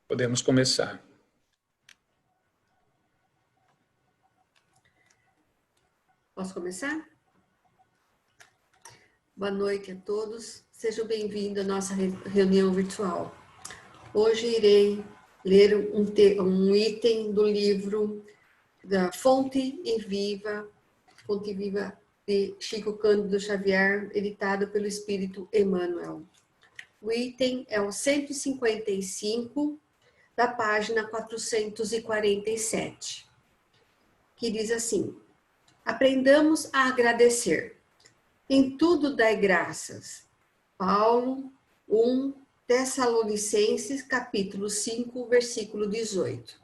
Podemos começar. Posso começar? Boa noite a todos. Sejam bem-vindos à nossa reunião virtual. Hoje irei ler um item do livro da Fonte Viva de Chico Cândido Xavier, editado pelo Espírito Emmanuel. O item é o 155, da página 447, que diz assim: aprendamos a agradecer. Em tudo dai graças. Paulo 1 Tessalonicenses, capítulo 5, versículo 18.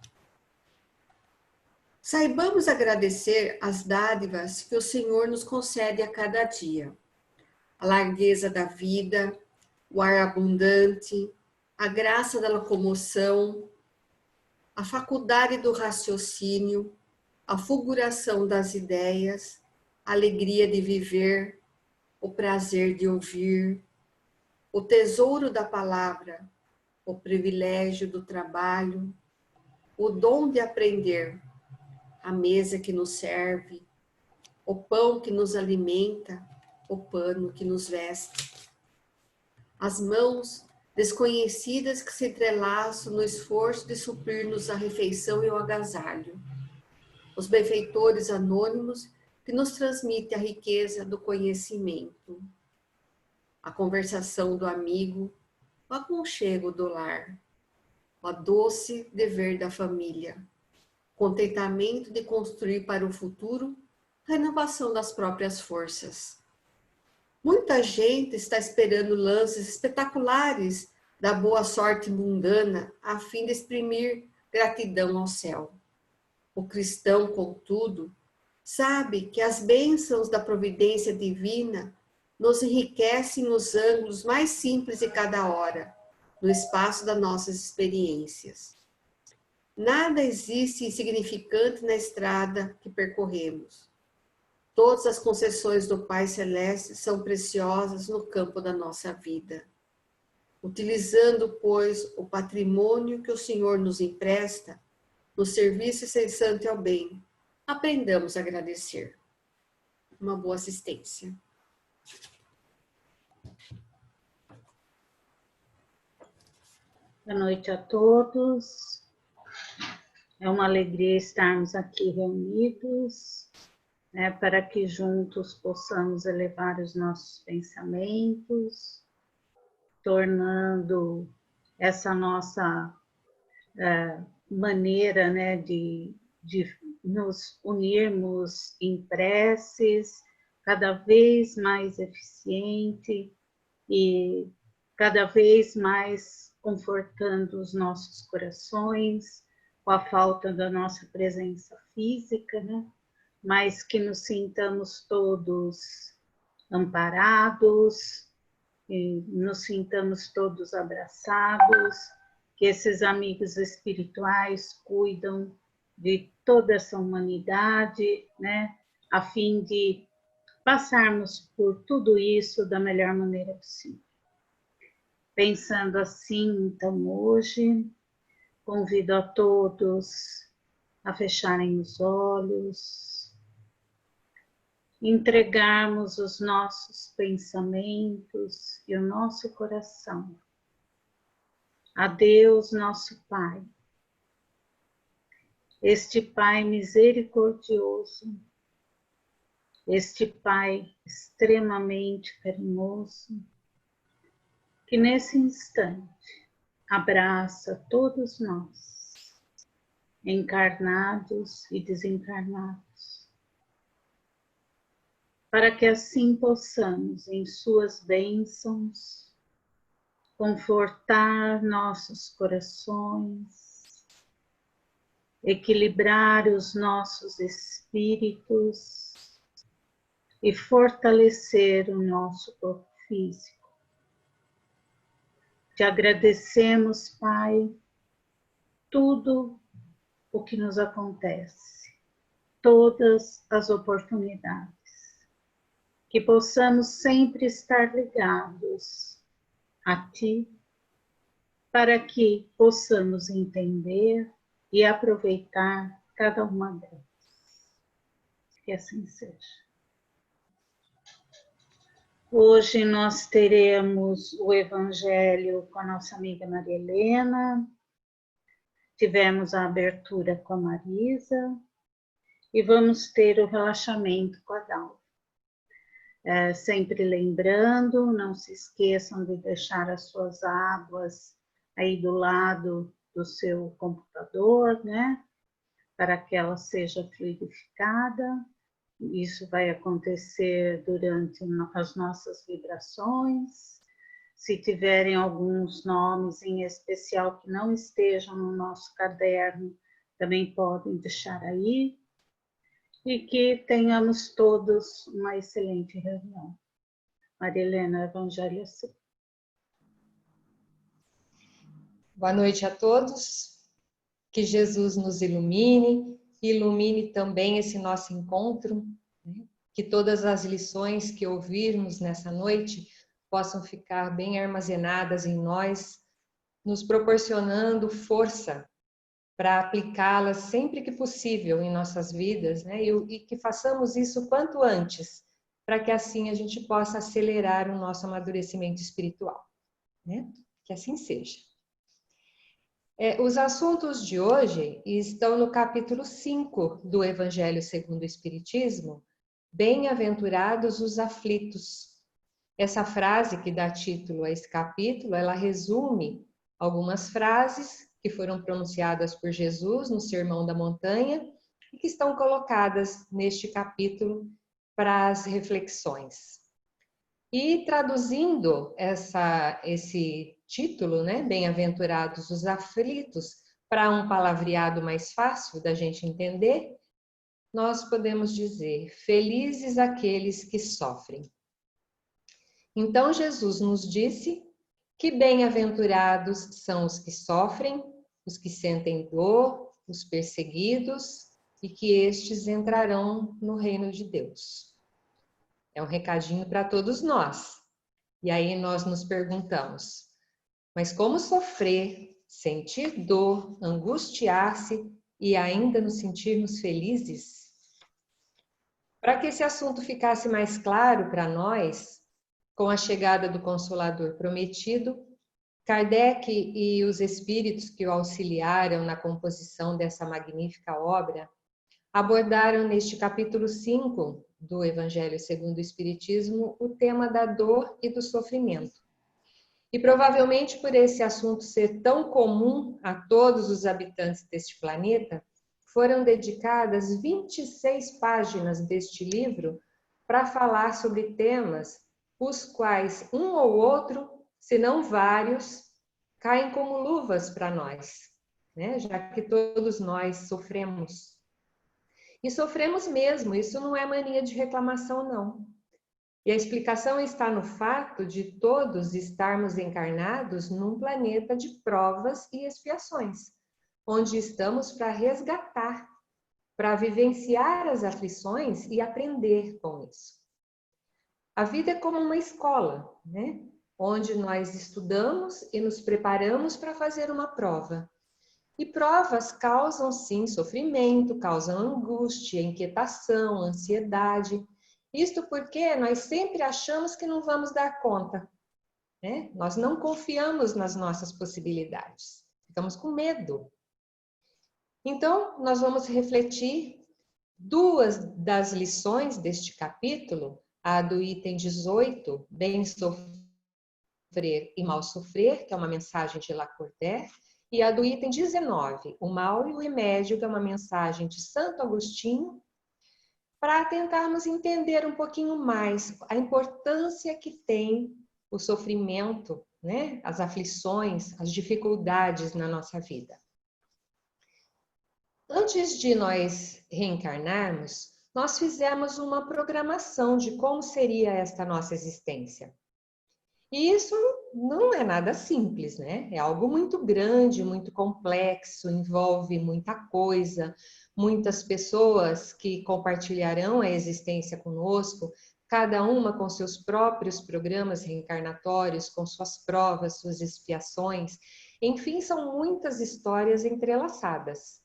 Saibamos agradecer as dádivas que o Senhor nos concede a cada dia. A largueza da vida, o ar abundante, a graça da locomoção, a faculdade do raciocínio, a fulguração das ideias, a alegria de viver, o prazer de ouvir, o tesouro da palavra, o privilégio do trabalho, o dom de aprender, a mesa que nos serve, o pão que nos alimenta, o pano que nos veste, as mãos desconhecidas que se entrelaçam no esforço de suprir-nos a refeição e o agasalho, os benfeitores anônimos que nos transmitem a riqueza do conhecimento, a conversação do amigo, o aconchego do lar, o doce dever da família, o contentamento de construir para o futuro a renovação das próprias forças. Muita gente está esperando lances espetaculares da boa sorte mundana a fim de exprimir gratidão ao céu. O cristão, contudo, sabe que as bênçãos da providência divina nos enriquecem nos ângulos mais simples de cada hora, no espaço das nossas experiências. Nada existe insignificante na estrada que percorremos. Todas as concessões do Pai Celeste são preciosas no campo da nossa vida. Utilizando, pois, o patrimônio que o Senhor nos empresta, no serviço incessante ao bem, aprendamos a agradecer. Uma boa assistência. Boa noite a todos. É uma alegria estarmos aqui reunidos, né, para que juntos possamos elevar os nossos pensamentos, tornando essa nossa maneira, né, de nos unirmos em preces cada vez mais eficiente e cada vez mais confortando os nossos corações com a falta da nossa presença física, né? Mas que nos sintamos todos amparados, e nos sintamos todos abraçados, que esses amigos espirituais cuidam de toda essa humanidade, né? A fim de passarmos por tudo isso da melhor maneira possível. Pensando assim, então, hoje, convido a todos a fecharem os olhos, entregarmos os nossos pensamentos e o nosso coração a Deus, nosso Pai, este Pai misericordioso, este Pai extremamente carinhoso, que nesse instante abraça todos nós, encarnados e desencarnados, para que assim possamos, em suas bênçãos, confortar nossos corações, equilibrar os nossos espíritos e fortalecer o nosso corpo físico. Te agradecemos, Pai, tudo o que nos acontece, todas as oportunidades, que possamos sempre estar ligados a Ti, para que possamos entender e aproveitar cada uma delas. Que assim seja. Hoje nós teremos o Evangelho com a nossa amiga Maria Helena, tivemos a abertura com a Marisa e vamos ter o relaxamento com a Dalva. Sempre lembrando, não se esqueçam de deixar as suas águas aí do lado do seu computador, né? Para que ela seja fluidificada. Isso vai acontecer durante as nossas vibrações. Se tiverem alguns nomes em especial que não estejam no nosso caderno, também podem deixar aí. E que tenhamos todos uma excelente reunião. Maria Helena, Evangelho é seu. Boa noite a todos. Que Jesus nos ilumine, ilumine também esse nosso encontro, né? Que todas as lições que ouvirmos nessa noite possam ficar bem armazenadas em nós, nos proporcionando força para aplicá-las sempre que possível em nossas vidas, né? E que façamos isso quanto antes, para que assim a gente possa acelerar o nosso amadurecimento espiritual, né? Que assim seja. Os assuntos de hoje estão no capítulo 5 do Evangelho segundo o Espiritismo, Bem-aventurados os aflitos. Essa frase que dá título a esse capítulo, ela resume algumas frases que foram pronunciadas por Jesus no Sermão da Montanha e que estão colocadas neste capítulo para as reflexões. E traduzindo esse título, né, Bem-aventurados os aflitos, para um palavreado mais fácil da gente entender, nós podemos dizer: felizes aqueles que sofrem. Então Jesus nos disse que bem-aventurados são os que sofrem, os que sentem dor, os perseguidos, e que estes entrarão no reino de Deus. É um recadinho para todos nós. E aí nós nos perguntamos, mas como sofrer, sentir dor, angustiar-se e ainda nos sentirmos felizes? Para que esse assunto ficasse mais claro para nós, com a chegada do Consolador prometido, Kardec e os espíritos que o auxiliaram na composição dessa magnífica obra abordaram neste capítulo 5 do Evangelho segundo o Espiritismo o tema da dor e do sofrimento. E provavelmente por esse assunto ser tão comum a todos os habitantes deste planeta, foram dedicadas 26 páginas deste livro para falar sobre temas os quais um ou outro, se não vários, caem como luvas para nós, né? Já que todos nós sofremos. E sofremos mesmo, isso não é mania de reclamação, não. E a explicação está no fato de todos estarmos encarnados num planeta de provas e expiações, onde estamos para resgatar, para vivenciar as aflições e aprender com isso. A vida é como uma escola, né? Onde nós estudamos e nos preparamos para fazer uma prova. E provas causam, sim, sofrimento, causam angústia, inquietação, ansiedade. Isto porque nós sempre achamos que não vamos dar conta, né? Nós não confiamos nas nossas possibilidades, ficamos com medo. Então, nós vamos refletir duas das lições deste capítulo, a do item 18, Bem sofrer e mal sofrer, que é uma mensagem de Lacordaire, e a do item 19, o mal e o remédio, que é uma mensagem de Santo Agostinho, para tentarmos entender um pouquinho mais a importância que tem o sofrimento, né? As aflições, as dificuldades na nossa vida. Antes de nós reencarnarmos, nós fizemos uma programação de como seria esta nossa existência. E isso não é nada simples, né? É algo muito grande, muito complexo, envolve muita coisa, muitas pessoas que compartilharão a existência conosco, cada uma com seus próprios programas reencarnatórios, com suas provas, suas expiações. Enfim, são muitas histórias entrelaçadas.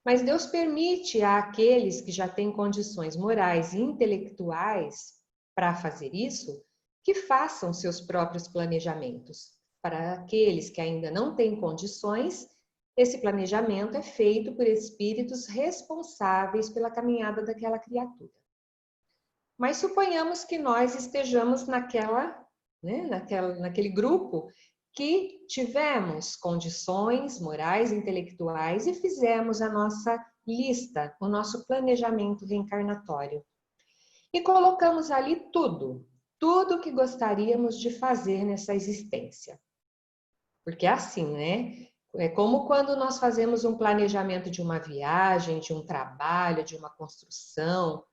Mas Deus permite àqueles que já têm condições morais e intelectuais para fazer isso, que façam seus próprios planejamentos. Para aqueles que ainda não têm condições, esse planejamento é feito por espíritos responsáveis pela caminhada daquela criatura. Mas suponhamos que nós estejamos naquele grupo que tivemos condições morais, intelectuais e fizemos a nossa lista, o nosso planejamento reencarnatório. E colocamos ali tudo que gostaríamos de fazer nessa existência. Porque é assim, né? É como quando nós fazemos um planejamento de uma viagem, de um trabalho, de uma construção.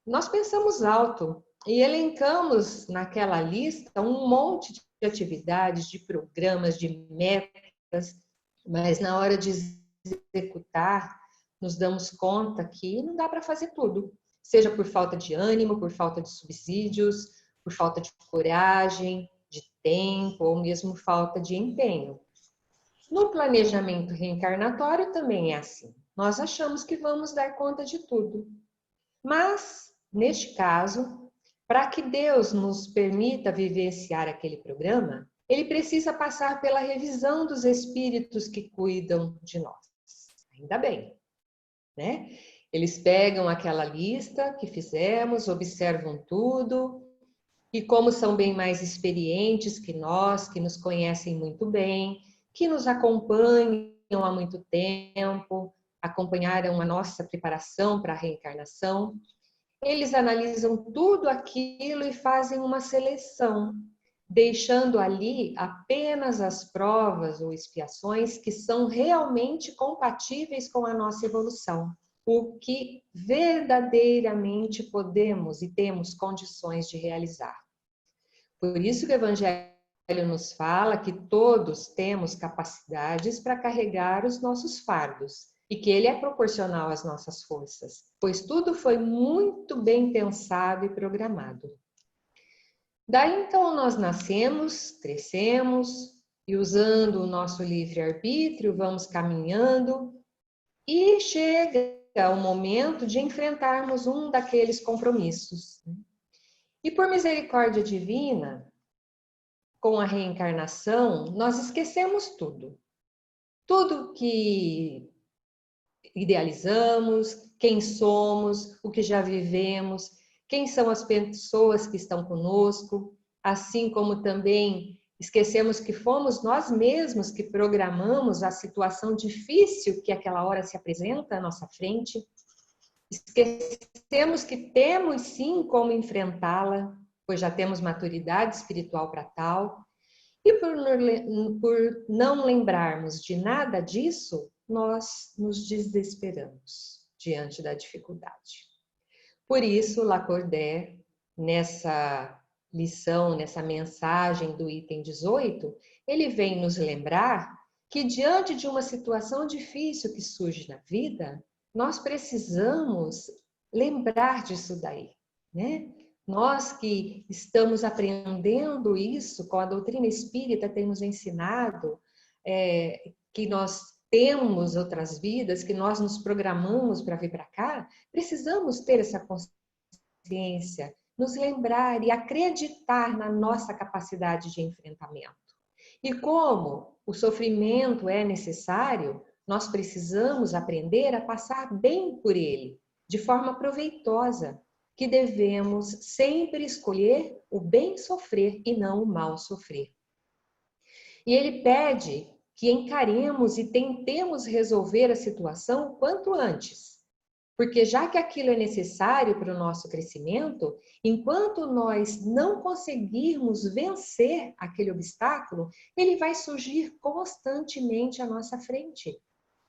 Nós pensamos alto e elencamos naquela lista um monte de atividades, de programas, de metas, mas na hora de executar, nos damos conta que não dá para fazer tudo, seja por falta de ânimo, por falta de subsídios, por falta de coragem, de tempo ou mesmo falta de empenho. No planejamento reencarnatório também é assim. Nós achamos que vamos dar conta de tudo. Mas, neste caso, para que Deus nos permita vivenciar aquele programa, ele precisa passar pela revisão dos espíritos que cuidam de nós. Ainda bem, né? Eles pegam aquela lista que fizemos, observam tudo, e como são bem mais experientes que nós, que nos conhecem muito bem, que nos acompanham há muito tempo, acompanharam a nossa preparação para a reencarnação, eles analisam tudo aquilo e fazem uma seleção, deixando ali apenas as provas ou expiações que são realmente compatíveis com a nossa evolução, o que verdadeiramente podemos e temos condições de realizar. Por isso que o Evangelho nos fala que todos temos capacidades para carregar os nossos fardos e que ele é proporcional às nossas forças, pois tudo foi muito bem pensado e programado. Daí então nós nascemos, crescemos e usando o nosso livre-arbítrio vamos caminhando e chega o momento de enfrentarmos um daqueles compromissos. E por misericórdia divina, com a reencarnação, nós esquecemos tudo. Tudo que idealizamos, quem somos, o que já vivemos, quem são as pessoas que estão conosco, assim como também esquecemos que fomos nós mesmos que programamos a situação difícil que aquela hora se apresenta à nossa frente. Esquecemos que temos sim como enfrentá-la, pois já temos maturidade espiritual para tal. E por não lembrarmos de nada disso, nós nos desesperamos diante da dificuldade. Por isso, Lacordaire, nessa lição, nessa mensagem do item 18, ele vem nos lembrar que diante de uma situação difícil que surge na vida, nós precisamos lembrar disso daí, né? Nós que estamos aprendendo isso com a doutrina espírita, temos ensinado que nós temos outras vidas, que nós nos programamos para vir para cá, precisamos ter essa consciência, nos lembrar e acreditar na nossa capacidade de enfrentamento. E como o sofrimento é necessário, nós precisamos aprender a passar bem por ele, de forma proveitosa, que devemos sempre escolher o bem sofrer e não o mal sofrer. E ele pede que encaremos e tentemos resolver a situação o quanto antes, porque já que aquilo é necessário para o nosso crescimento, enquanto nós não conseguirmos vencer aquele obstáculo, ele vai surgir constantemente à nossa frente.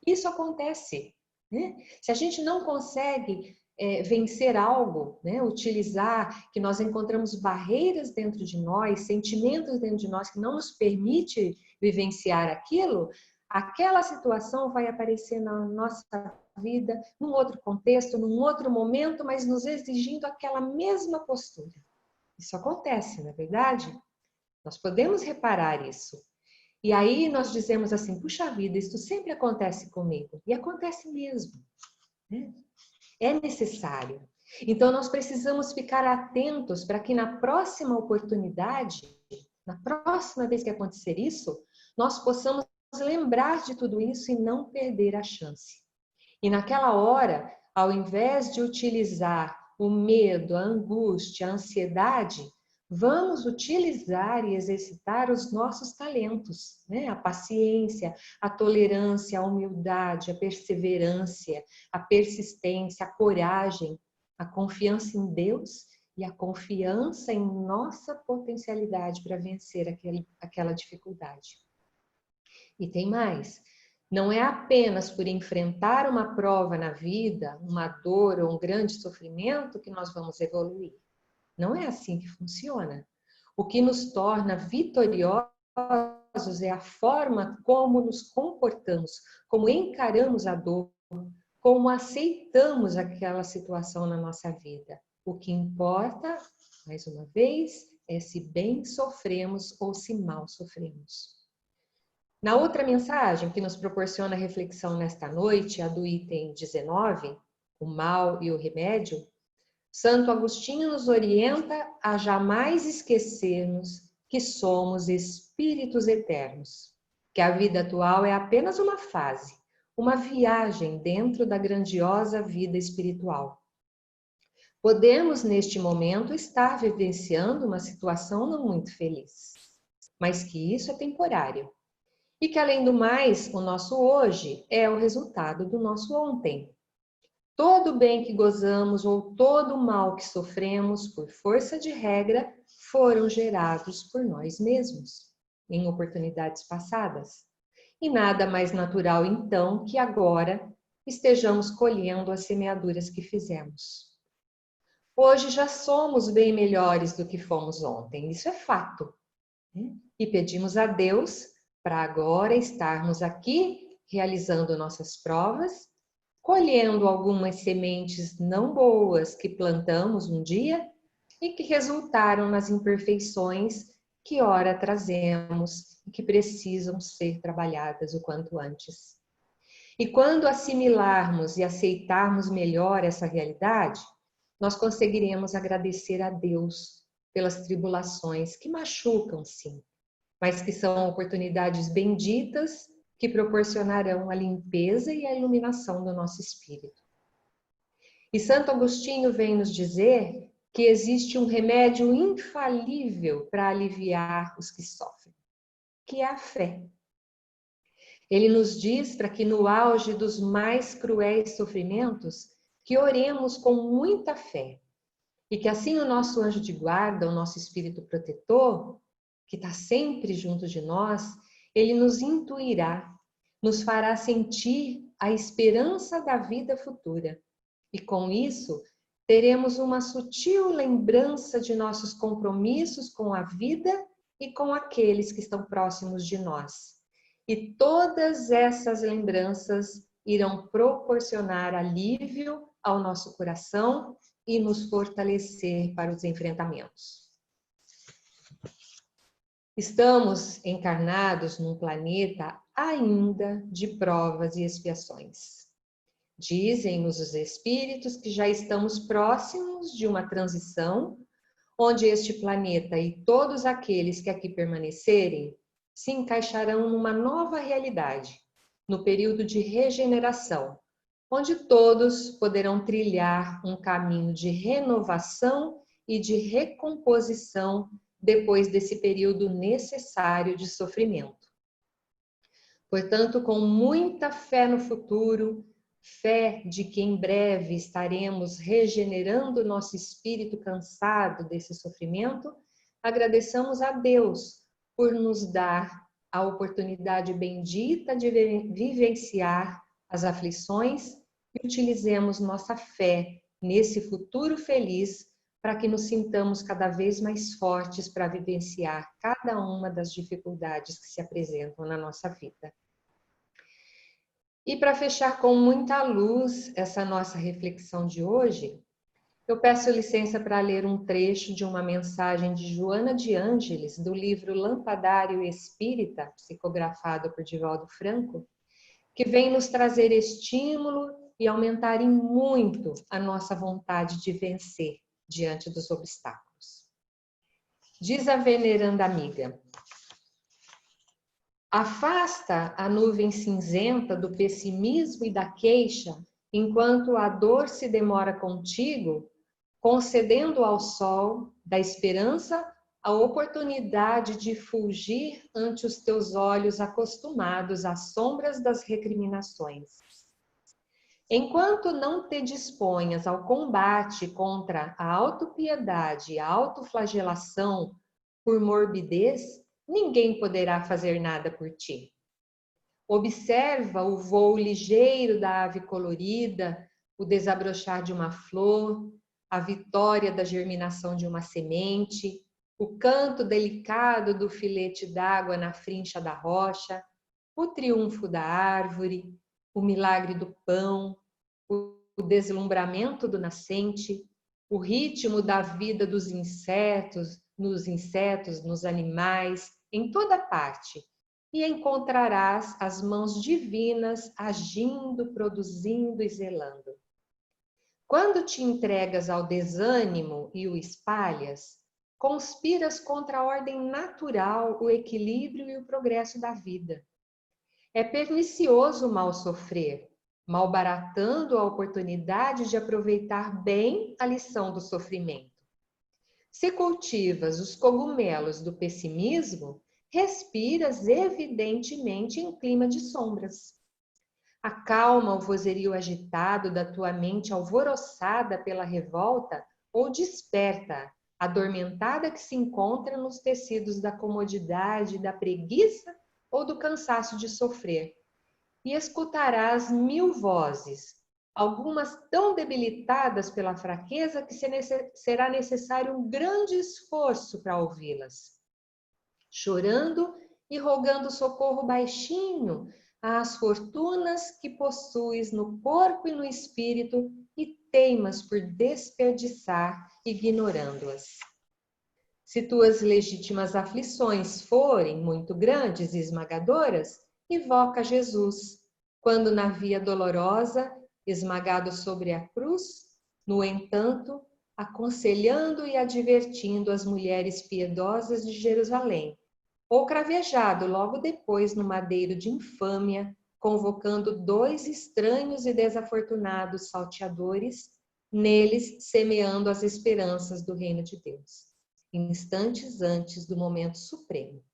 Isso acontece, né? Se a gente não consegue vencer algo, né? Utilizar que nós encontramos barreiras dentro de nós, sentimentos dentro de nós que não nos permite vivenciar aquilo, aquela situação vai aparecer na nossa vida, num outro contexto, num outro momento, mas nos exigindo aquela mesma postura. Isso acontece, não é verdade? Nós podemos reparar isso. E aí nós dizemos assim, puxa vida, isso sempre acontece comigo. E acontece mesmo, né? É necessário. Então nós precisamos ficar atentos para que na próxima oportunidade, na próxima vez que acontecer isso, nós possamos lembrar de tudo isso e não perder a chance. E naquela hora, ao invés de utilizar o medo, a angústia, a ansiedade, vamos utilizar e exercitar os nossos talentos, né? A paciência, a tolerância, a humildade, a perseverança, a persistência, a coragem, a confiança em Deus e a confiança em nossa potencialidade para vencer aquela dificuldade. E tem mais. Não é apenas por enfrentar uma prova na vida, uma dor ou um grande sofrimento que nós vamos evoluir. Não é assim que funciona. O que nos torna vitoriosos é a forma como nos comportamos, como encaramos a dor, como aceitamos aquela situação na nossa vida. O que importa, mais uma vez, é se bem sofremos ou se mal sofremos. Na outra mensagem que nos proporciona reflexão nesta noite, a do item 19, o mal e o remédio, Santo Agostinho nos orienta a jamais esquecermos que somos espíritos eternos, que a vida atual é apenas uma fase, uma viagem dentro da grandiosa vida espiritual. Podemos, neste momento, estar vivenciando uma situação não muito feliz, mas que isso é temporário. E que, além do mais, o nosso hoje é o resultado do nosso ontem. Todo o bem que gozamos ou todo o mal que sofremos, por força de regra, foram gerados por nós mesmos, em oportunidades passadas. E nada mais natural, então, que agora estejamos colhendo as semeaduras que fizemos. Hoje já somos bem melhores do que fomos ontem, isso é fato. E pedimos a Deus para agora estarmos aqui realizando nossas provas, colhendo algumas sementes não boas que plantamos um dia e que resultaram nas imperfeições que ora trazemos e que precisam ser trabalhadas o quanto antes. E quando assimilarmos e aceitarmos melhor essa realidade, nós conseguiremos agradecer a Deus pelas tribulações que machucam, sim, mas que são oportunidades benditas que proporcionarão a limpeza e a iluminação do nosso espírito. E Santo Agostinho vem nos dizer que existe um remédio infalível para aliviar os que sofrem, que é a fé. Ele nos diz para que no auge dos mais cruéis sofrimentos, que oremos com muita fé, e que assim o nosso anjo de guarda, o nosso espírito protetor, que está sempre junto de nós, ele nos intuirá, nos fará sentir a esperança da vida futura. E com isso, teremos uma sutil lembrança de nossos compromissos com a vida e com aqueles que estão próximos de nós. E todas essas lembranças irão proporcionar alívio ao nosso coração e nos fortalecer para os enfrentamentos. Estamos encarnados num planeta ainda de provas e expiações. Dizem-nos os espíritos que já estamos próximos de uma transição, onde este planeta e todos aqueles que aqui permanecerem se encaixarão numa nova realidade, no período de regeneração, onde todos poderão trilhar um caminho de renovação e de recomposição depois desse período necessário de sofrimento. Portanto, com muita fé no futuro, fé de que em breve estaremos regenerando nosso espírito cansado desse sofrimento, agradeçamos a Deus por nos dar a oportunidade bendita de vivenciar as aflições e utilizemos nossa fé nesse futuro feliz para que nos sintamos cada vez mais fortes para vivenciar cada uma das dificuldades que se apresentam na nossa vida. E para fechar com muita luz essa nossa reflexão de hoje, Eu peço licença para ler um trecho de uma mensagem de Joana de Ângeles, do livro Lampadário Espírita, psicografado por Divaldo Franco, que vem nos trazer estímulo e aumentar em muito a nossa vontade de vencer diante dos obstáculos. Diz a veneranda amiga: afasta a nuvem cinzenta do pessimismo e da queixa, enquanto a dor se demora contigo, concedendo ao sol da esperança a oportunidade de fulgir ante os teus olhos acostumados às sombras das recriminações. Enquanto não te disponhas ao combate contra a autopiedade e a autoflagelação por morbidez, ninguém poderá fazer nada por ti. Observa o voo ligeiro da ave colorida, o desabrochar de uma flor, a vitória da germinação de uma semente, o canto delicado do filete d'água na frincha da rocha, o triunfo da árvore, o milagre do pão, o deslumbramento do nascente, o ritmo da vida dos insetos, nos animais, em toda parte, e encontrarás as mãos divinas agindo, produzindo e zelando. Quando te entregas ao desânimo e o espalhas, conspiras contra a ordem natural, o equilíbrio e o progresso da vida. É pernicioso mal sofrer, malbaratando a oportunidade de aproveitar bem a lição do sofrimento. Se cultivas os cogumelos do pessimismo, respiras evidentemente em clima de sombras. Acalma o vozerio agitado da tua mente alvoroçada pela revolta ou desperta, adormentada que se encontra nos tecidos da comodidade, da preguiça ou do cansaço de sofrer. E escutarás 1000 vozes, algumas tão debilitadas pela fraqueza que será necessário um grande esforço para ouvi-las. Chorando e rogando socorro baixinho às fortunas que possuis no corpo e no espírito e teimas por desperdiçar, ignorando-as. Se tuas legítimas aflições forem muito grandes e esmagadoras, invoca Jesus, quando na via dolorosa, esmagado sobre a cruz, no entanto, aconselhando e advertindo as mulheres piedosas de Jerusalém, ou cravejado logo depois no madeiro de infâmia, convocando 2 estranhos e desafortunados salteadores, neles semeando as esperanças do reino de Deus, instantes antes do momento supremo.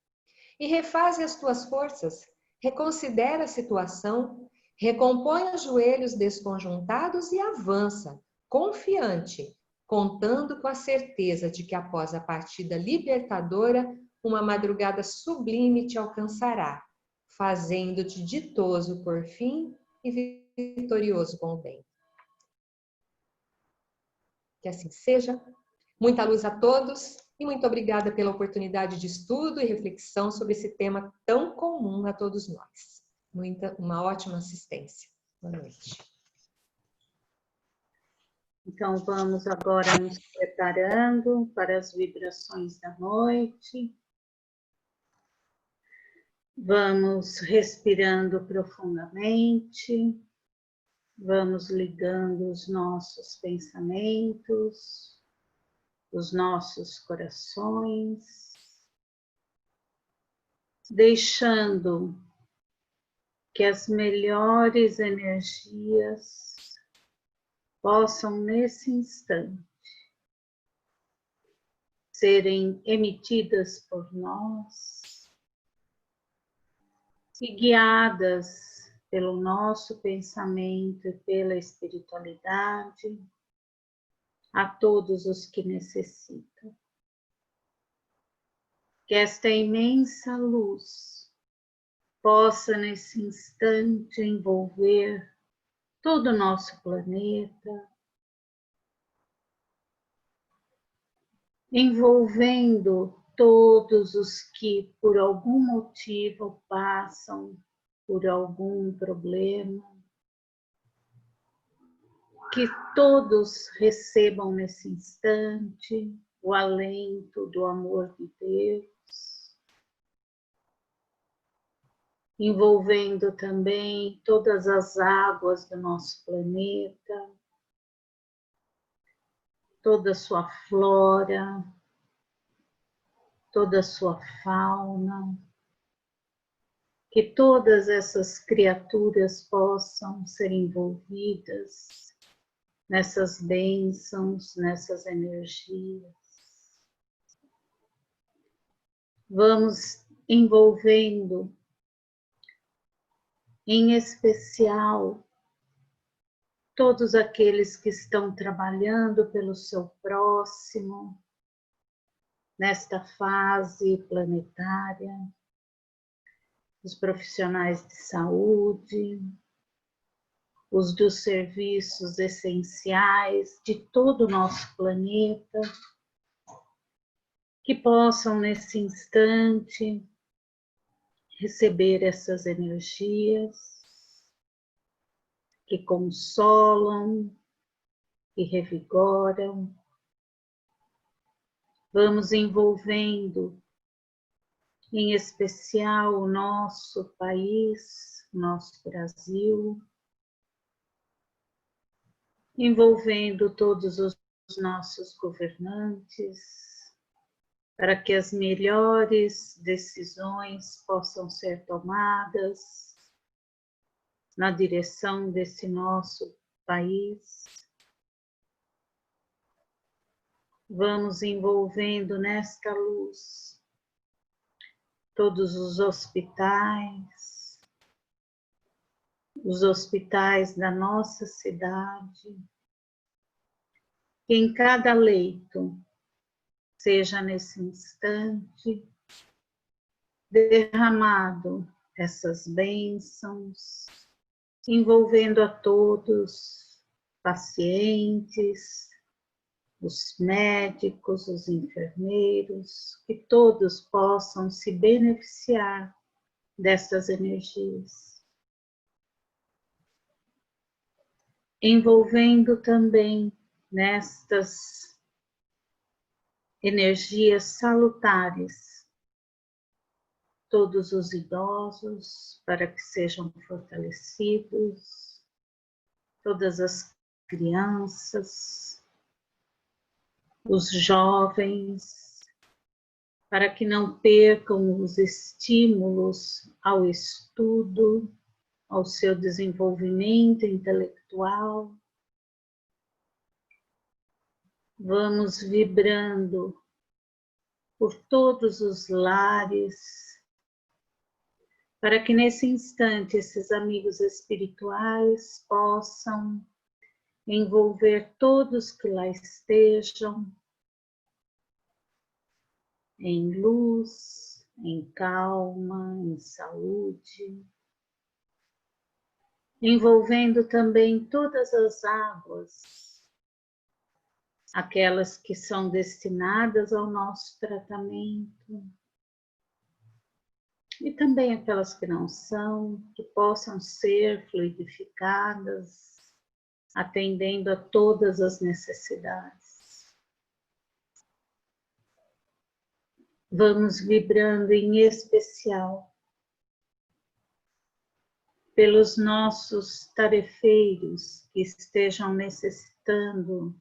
E refaze as tuas forças, reconsidera a situação, recompõe os joelhos desconjuntados e avança, confiante, contando com a certeza de que após a partida libertadora, uma madrugada sublime te alcançará, fazendo-te ditoso por fim e vitorioso com o bem. Que assim seja. Muita luz a todos e muito obrigada pela oportunidade de estudo e reflexão sobre esse tema tão comum a todos nós. Uma ótima assistência. Boa noite. Então, vamos agora nos preparando para as vibrações da noite. Vamos respirando profundamente. Vamos ligando os nossos pensamentos, os nossos corações, deixando que as melhores energias possam, nesse instante, serem emitidas por nós e guiadas pelo nosso pensamento e pela espiritualidade a todos os que necessitam. Que esta imensa luz possa, nesse instante, envolver todo o nosso planeta, envolvendo todos os que, por algum motivo, passam por algum problema, que todos recebam nesse instante o alento do amor de Deus, envolvendo também todas as águas do nosso planeta, toda a sua flora, toda a sua fauna, que todas essas criaturas possam ser envolvidas nessas bênçãos, nessas energias. Vamos envolvendo, em especial, todos aqueles que estão trabalhando pelo seu próximo, nesta fase planetária, os profissionais de saúde, os dos serviços essenciais de todo o nosso planeta, que possam nesse instante receber essas energias que consolam, que revigoram. Vamos envolvendo, em especial, o nosso país, nosso Brasil, envolvendo todos os nossos governantes, para que as melhores decisões possam ser tomadas na direção desse nosso país. Vamos envolvendo nesta luz todos os hospitais da nossa cidade, que em cada leito seja nesse instante derramado essas bênçãos, envolvendo a todos, pacientes, os médicos, os enfermeiros, que todos possam se beneficiar dessas energias. Envolvendo também nestas energias salutares todos os idosos, para que sejam fortalecidos, todas as crianças, os jovens, para que não percam os estímulos ao estudo, ao seu desenvolvimento intelectual. Vamos vibrando por todos os lares, para que nesse instante esses amigos espirituais possam envolver todos que lá estejam em luz, em calma, em saúde, envolvendo também todas as águas, aquelas que são destinadas ao nosso tratamento, e também aquelas que não são, que possam ser fluidificadas, atendendo a todas as necessidades. Vamos vibrando em especial pelos nossos tarefeiros que estejam necessitando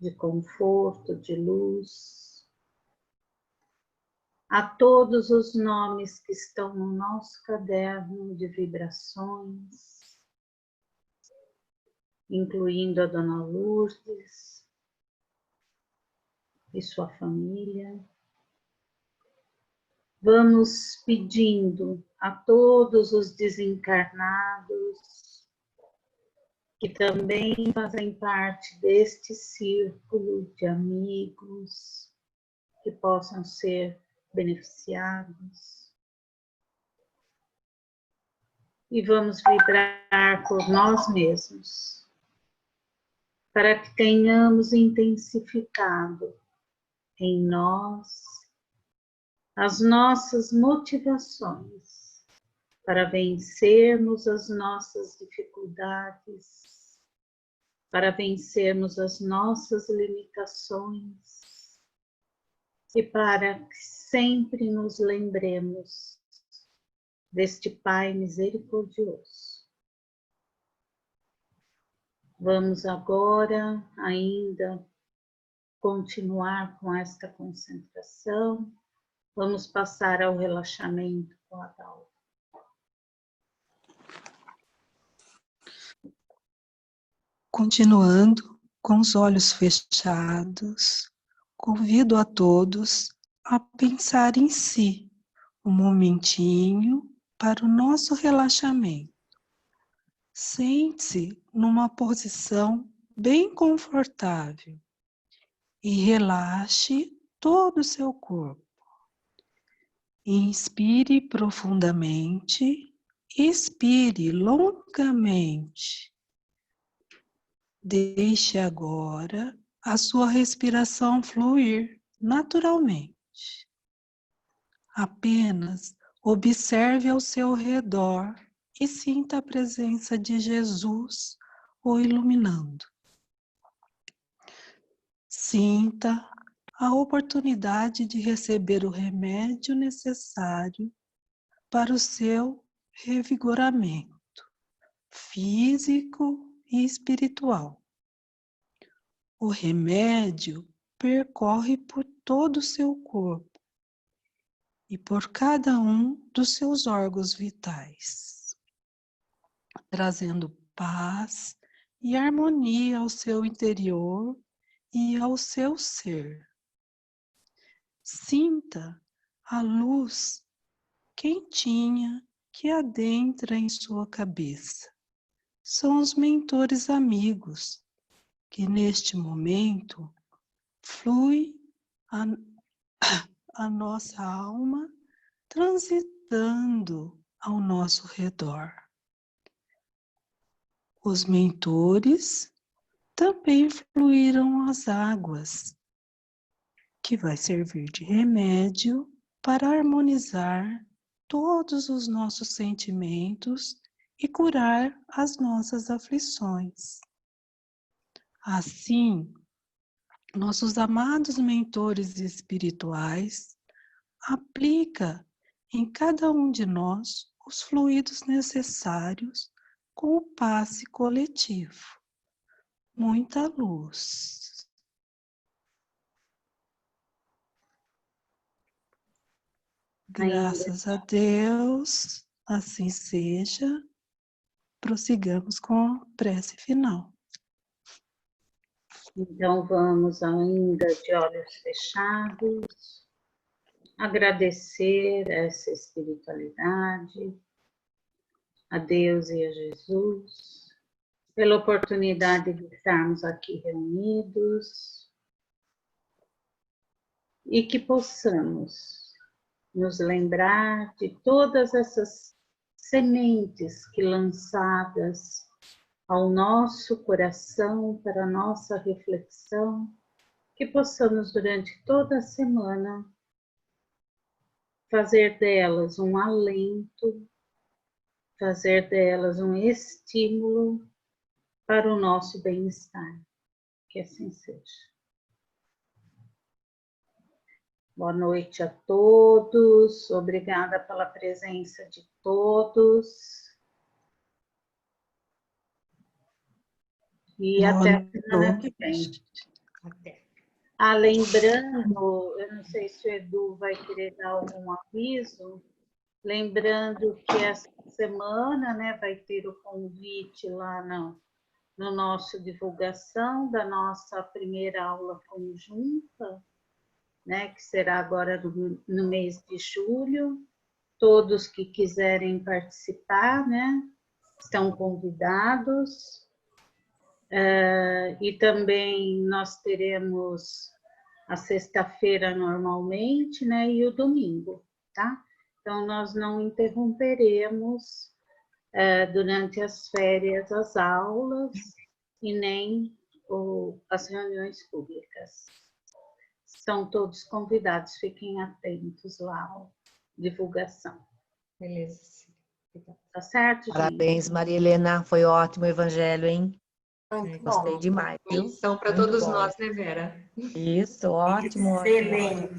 de conforto, de luz, a todos os nomes que estão no nosso caderno de vibrações, incluindo a Dona Lourdes e sua família. Vamos pedindo a todos os desencarnados que também fazem parte deste círculo de amigos, que possam ser beneficiados. E vamos vibrar por nós mesmos, para que tenhamos intensificado em nós as nossas motivações para vencermos as nossas dificuldades, para vencermos as nossas limitações e para que sempre nos lembremos deste Pai misericordioso. Vamos agora ainda continuar com esta concentração. Vamos passar ao relaxamento com a Dalva. Continuando com os olhos fechados, convido a todos a pensar em si um momentinho para o nosso relaxamento. Sente-se numa posição bem confortável e relaxe todo o seu corpo. Inspire profundamente, expire longamente. Deixe agora a sua respiração fluir naturalmente. Apenas observe ao seu redor e sinta a presença de Jesus o iluminando. Sinta a oportunidade de receber o remédio necessário para o seu revigoramento físico e espiritual. O remédio percorre por todo o seu corpo e por cada um dos seus órgãos vitais, trazendo paz e harmonia ao seu interior e ao seu ser. Sinta a luz quentinha que adentra em sua cabeça. São os mentores amigos que neste momento flui a nossa alma transitando ao nosso redor. Os mentores também fluíram as águas, que vai servir de remédio para harmonizar todos os nossos sentimentos e curar as nossas aflições. Assim, nossos amados mentores espirituais aplicam em cada um de nós os fluidos necessários com o passe coletivo. Muita luz. Graças a Deus, assim seja. Prossigamos com a prece final. Então vamos ainda de olhos fechados, agradecer essa espiritualidade, a Deus e a Jesus, pela oportunidade de estarmos aqui reunidos e que possamos nos lembrar de todas essas sementes que lançadas ao nosso coração, para a nossa reflexão, que possamos durante toda a semana fazer delas um alento, fazer delas um estímulo para o nosso bem-estar. Que assim seja. Boa noite a todos, obrigada pela presença de todos. E Boa até a semana noite. que vem. Até. Lembrando, eu não sei se o Edu vai querer dar algum aviso, lembrando que essa semana, né, vai ter o convite lá no nosso divulgação da nossa primeira aula conjunta, né, que será agora no mês de julho. Todos que quiserem participar, né, estão convidados. E também nós teremos a sexta-feira normalmente, né, e o domingo, tá? Então, nós não interromperemos durante as férias as aulas e nem as reuniões públicas. Estão todos convidados, fiquem atentos lá à divulgação. Beleza. Tá certo, gente? Parabéns, Maria Helena, foi ótimo o evangelho, hein? Gostei demais, viu? Lição para Muito todos bom. nós, né, Vera? Isso, ótimo, ótimo. Excelente.